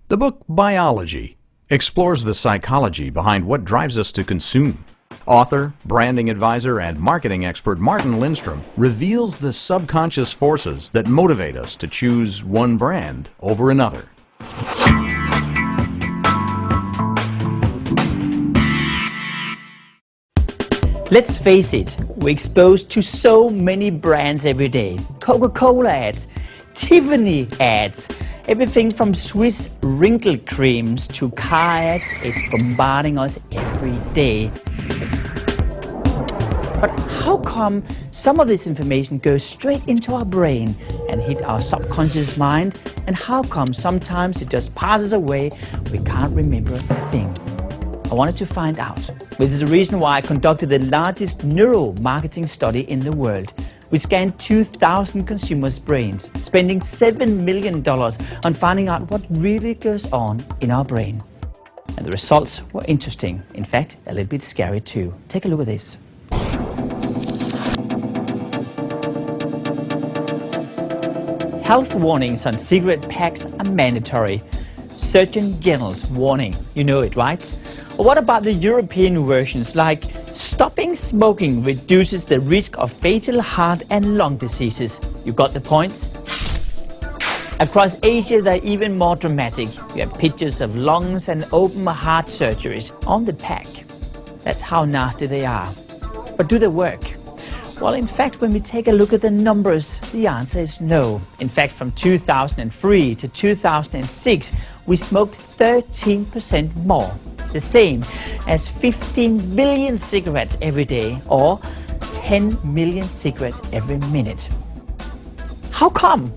The book Buyology explores the psychology behind what drives us to consume. Author, branding advisor, and marketing expert Martin Lindstrom reveals the subconscious forces that motivate us to choose one brand over another. Let's face it, we're exposed to so many brands every day. Coca-Cola ads, Tiffany ads, everything from Swiss wrinkle creams to car ads, it's bombarding us every day. But how come some of this information goes straight into our brain and hit our subconscious mind, and how come sometimes it just passes away, we can't remember a thing? I wanted to find out. This is the reason why I conducted the largest neuromarketing study in the world. We scanned 2,000 consumers' brains, spending $7 million on finding out what really goes on in our brain. And the results were interesting. In fact, a little bit scary too. Take a look at this. Health warnings on cigarette packs are mandatory. Surgeon General's warning, you know it, right? Or what about the European versions, like stopping smoking reduces the risk of fatal heart and lung diseases? You got the point? Across Asia, they're even more dramatic. You have pictures of lungs and open heart surgeries on the pack. That's how nasty they are. But do they work? Well, in fact, when we take a look at the numbers, the answer is no. In fact, from 2003 to 2006, we smoked 13% more, the same as 15 billion cigarettes every day, or 10 million cigarettes every minute. How come?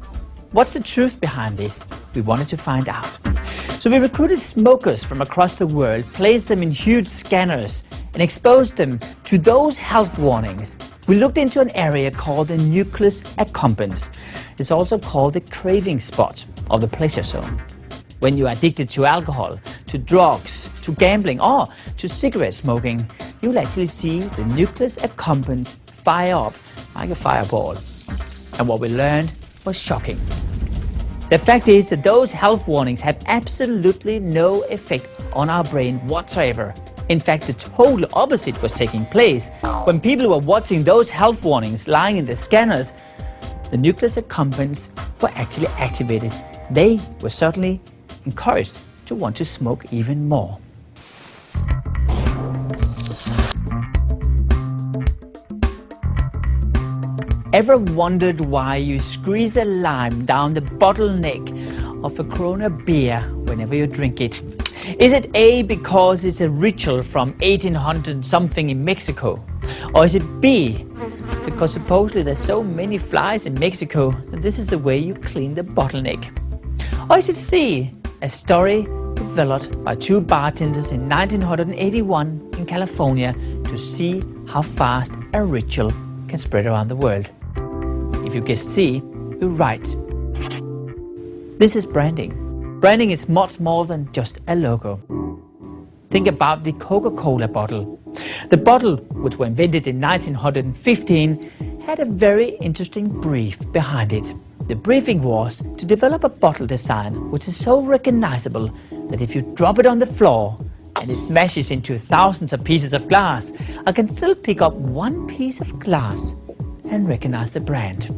What's the truth behind this? We wanted to find out. So we recruited smokers from across the world, placed them in huge scanners, and exposed them to those health warnings. We looked into an area called the nucleus accumbens. It's also called the craving spot of the pleasure zone. When you are addicted to alcohol, to drugs, to gambling, or to cigarette smoking, you'll actually see the nucleus accumbens fire up like a fireball. And what we learned was shocking. The fact is that those health warnings have absolutely no effect on our brain whatsoever. In fact, the total opposite was taking place. When people were watching those health warnings lying in the scanners, the nucleus accumbens were actually activated. They were certainly encouraged to want to smoke even more. Ever wondered why you squeeze a lime down the bottleneck of a Corona beer whenever you drink it? Is it A, because it's a ritual from 1800 something in Mexico? Or is it B, because supposedly there's so many flies in Mexico that this is the way you clean the bottleneck? Or is it C, a story developed by two bartenders in 1981 in California to see how fast a ritual can spread around the world? If you guessed C, you're right. This is branding. Branding is much more than just a logo. Think about the Coca-Cola bottle. The bottle, which was invented in 1915, had a very interesting brief behind it. The briefing was to develop a bottle design which is so recognizable that if you drop it on the floor and it smashes into thousands of pieces of glass, I can still pick up one piece of glass and recognize the brand.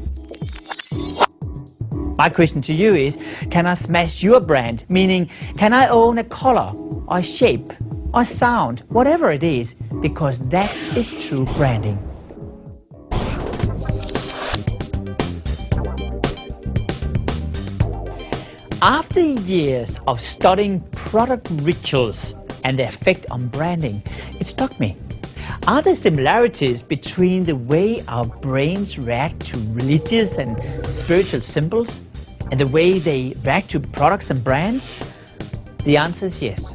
My question to you is, can I smash your brand? Meaning, can I own a color, or a shape, or sound, whatever it is, because that is true branding. After years of studying product rituals and their effect on branding, it struck me. Are there similarities between the way our brains react to religious and spiritual symbols and the way they react to products and brands? The answer is yes.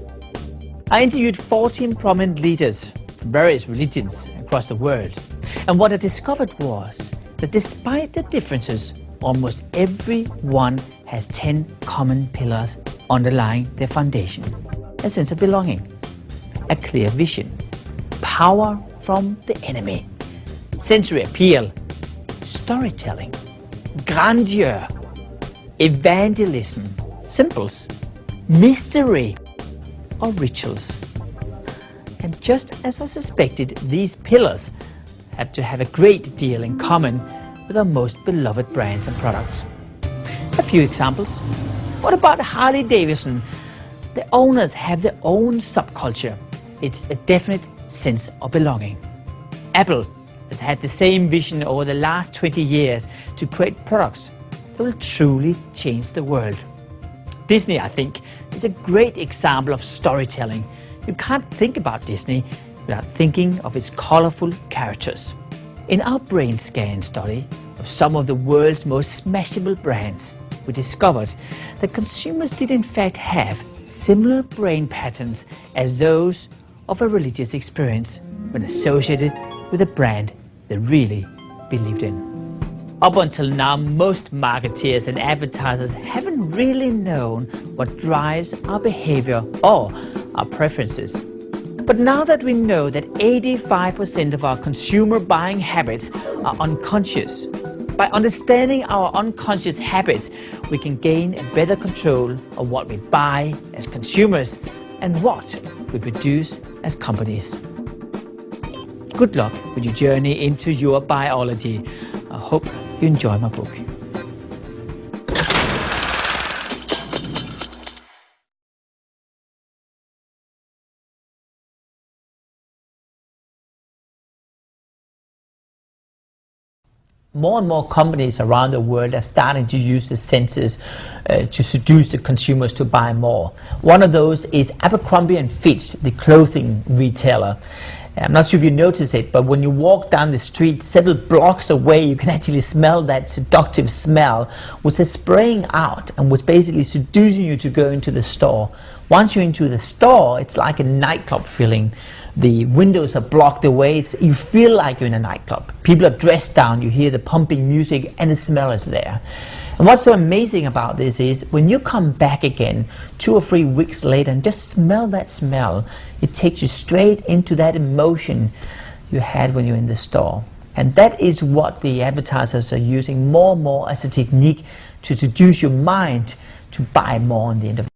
I interviewed 14 prominent leaders from various religions across the world, and what I discovered was that despite the differences, almost everyone has 10 common pillars underlying their foundation. A sense of belonging, a clear vision, power from the enemy, sensory appeal, storytelling, grandeur, evangelism, symbols, mystery, or rituals. And just as I suspected, these pillars have to have a great deal in common with our most beloved brands and products. A few examples. What about Harley-Davidson? The owners have their own subculture. It's a definite sense of belonging. Apple has had the same vision over the last 20 years to create products that will truly change the world. Disney, I think, is a great example of storytelling. You can't think about Disney without thinking of its colorful characters. In our brain scan study of some of the world's most smashable brands, we discovered that consumers did in fact have similar brain patterns as those of a religious experience when associated with a brand they really believed in. Up until now, most marketeers and advertisers haven't really known what drives our behavior or our preferences. But now that we know that 85% of our consumer buying habits are unconscious, by understanding our unconscious habits, we can gain a better control of what we buy as consumers and what we produce as companies. Good luck with your journey into your biology. I hope you enjoy my book. More and more companies around the world are starting to use the senses to seduce the consumers to buy more. One of those is Abercrombie & Fitch, the clothing retailer. I'm not sure if you notice it, but when you walk down the street several blocks away, you can actually smell that seductive smell, which is spraying out and was basically seducing you to go into the store. Once you're into the store, it's like a nightclub feeling. The windows are blocked away, you feel like you're in a nightclub. People are dressed down, you hear the pumping music, and the smell is there. And what's so amazing about this is when you come back again 2 or 3 weeks later and just smell that smell, it takes you straight into that emotion you had when you're in the store. And that is what the advertisers are using more and more as a technique to seduce your mind to buy more in the end of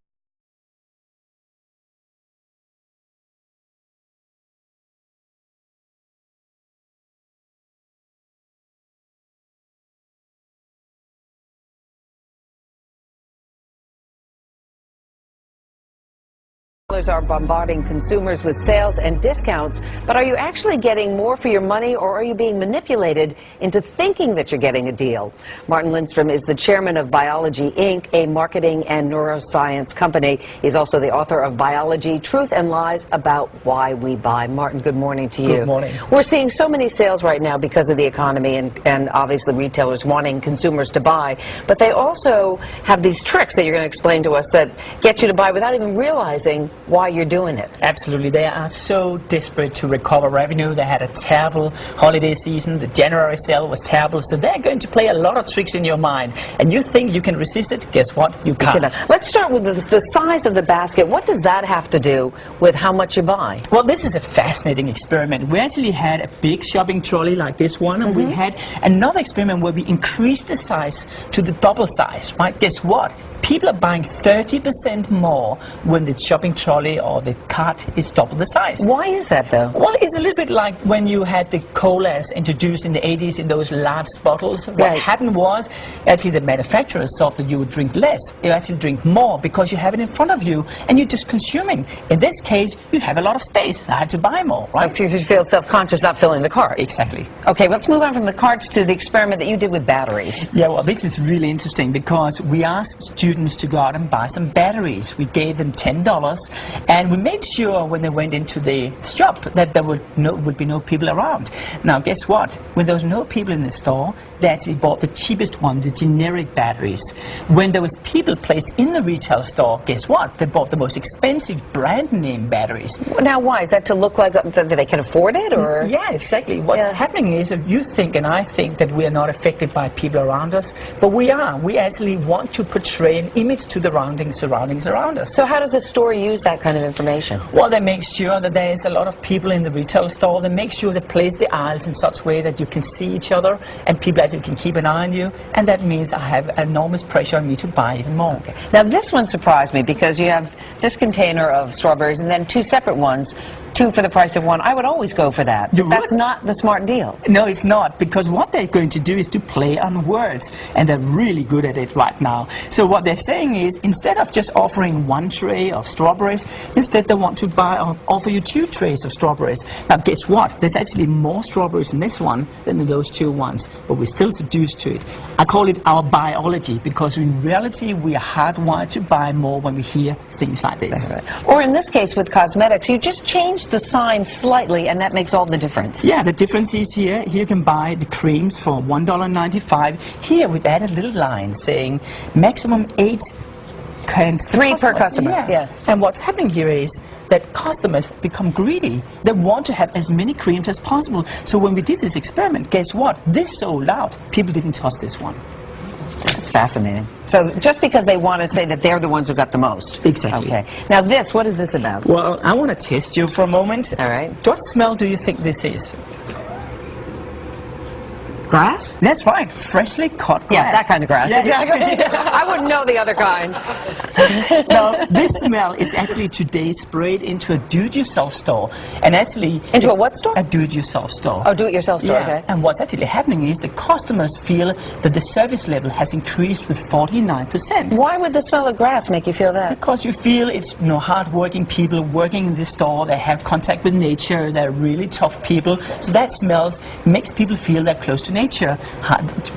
Are bombarding consumers with sales and discounts, but are you actually getting more for your money, or are you being manipulated into thinking that you're getting a deal? Martin Lindstrom is the chairman of Buyology, Inc., a marketing and neuroscience company. He's also the author of Buyology, Truth and Lies About Why We Buy. Martin, good morning to you. Good morning. We're seeing so many sales right now because of the economy and obviously retailers wanting consumers to buy, but they also have these tricks that you're going to explain to us that get you to buy without even realizing why you're doing it. Absolutely. They are so desperate to recover revenue. They had a terrible holiday season. The January sale was terrible. So they're going to play a lot of tricks in your mind. And you think you can resist it? Guess what? You can't. Let's start with the size of the basket. What does that have to do with how much you buy? Well, this is a fascinating experiment. We actually had a big shopping trolley like this one, and we had another experiment where we increased the size to the double size, right? Guess what? People are buying 30% more when the shopping trolley or the cart is double the size. Why is that, though? Well, it's a little bit like when you had the colas introduced in the 80s in those large bottles. What happened was, actually the manufacturers thought that you would drink less. You actually drink more because you have it in front of you and you're just consuming. In this case, you have a lot of space. I had to buy more, right? You feel self-conscious not filling the cart. Exactly. Okay, let's move on from the carts to the experiment that you did with batteries. Yeah, well, this is really interesting because we asked students to go out and buy some batteries. We gave them $10 and we made sure when they went into the shop that there would be no people around. Now guess what? When there was no people in the store, they actually bought the cheapest one, the generic batteries. When there was people placed in the retail store, guess what? They bought the most expensive brand name batteries. Now why? Is that to look like that they can afford it, or? Yeah, exactly. What's happening is that you think and I think that we are not affected by people around us, but we are. We actually want to portray an image to the surroundings around us. So how does a store use that kind of information? Well, they make sure that there is a lot of people in the retail store. They make sure they place the aisles in such a way that you can see each other and people actually can keep an eye on you. And that means I have enormous pressure on me to buy even more. Okay. Now this one surprised me because you have this container of strawberries and then two separate ones, two for the price of one. I would always go for that. But that's not the smart deal. No, it's not, because what they're going to do is to play on words, and they're really good at it right now. So what they're saying is, instead of just offering one tray of strawberries, instead they want to offer you 2 trays of strawberries. Now guess what? There's actually more strawberries in this one than in those 2 ones, but we're still seduced to it. I call it our Buyology, because in reality we are hardwired to buy more when we hear things like this. Right. Or in this case with cosmetics, you just change the sign slightly and that makes all the difference. Yeah, the difference is here you can buy the creams for $1.95. Here we've added a little line saying maximum 8 3 per customer. Yeah. And what's happening here is that customers become greedy. They want to have as many creams as possible. So when we did this experiment, guess what? This sold out. People didn't touch this one. That's fascinating. So just because they want to say that they're the ones who got the most. Exactly. Okay. Now this, what is this about? Well, I want to test you for a moment. All right. What smell do you think this is? Grass? That's right, freshly cut grass. Yeah, that kind of grass. Yeah. Exactly. I wouldn't know the other kind. Now, this smell is actually today sprayed into a do-it-yourself store, and actually into a what store? A do-it-yourself store. Oh, do-it-yourself store. Yeah. Okay. And what's actually happening is the customers feel that the service level has increased with 49%. Why would the smell of grass make you feel that? Because you feel it's hard-working people working in this store. They have contact with nature. They're really tough people. So that smells makes people feel they're close to nature.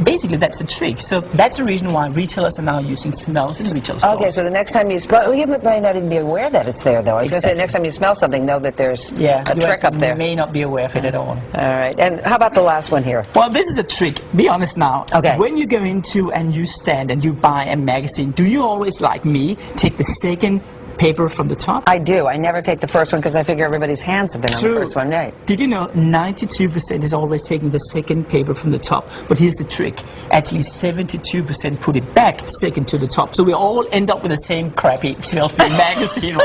Basically, that's the trick. So that's the reason why retailers are now using smells in retail stores. Okay, so the next time you smell, you might not even be aware that it's there, though. I was going to say, next time you smell something, know that there's a trick up there. You may not be aware of it at all. All right, and how about the last one here? Well, this is a trick. Be honest now. Okay. When you go into a news stand and you buy a magazine, do you always, like me, take the second paper from the top? I do. I never take the first one because I figure everybody's hands have been on the first one, right? Did you know 92% is always taking the second paper from the top? But here's the trick. Actually, 72% put it back second to the top. So we all end up with the same crappy, filthy magazine.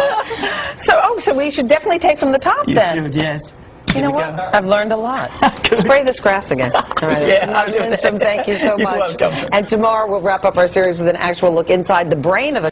So we should definitely take from the top then. You should, yes. You know what? I've learned a lot. Spray this grass again. All right. Yeah, Martin Lindstrom, thank you so much. You're welcome. And tomorrow we'll wrap up our series with an actual look inside the brain of a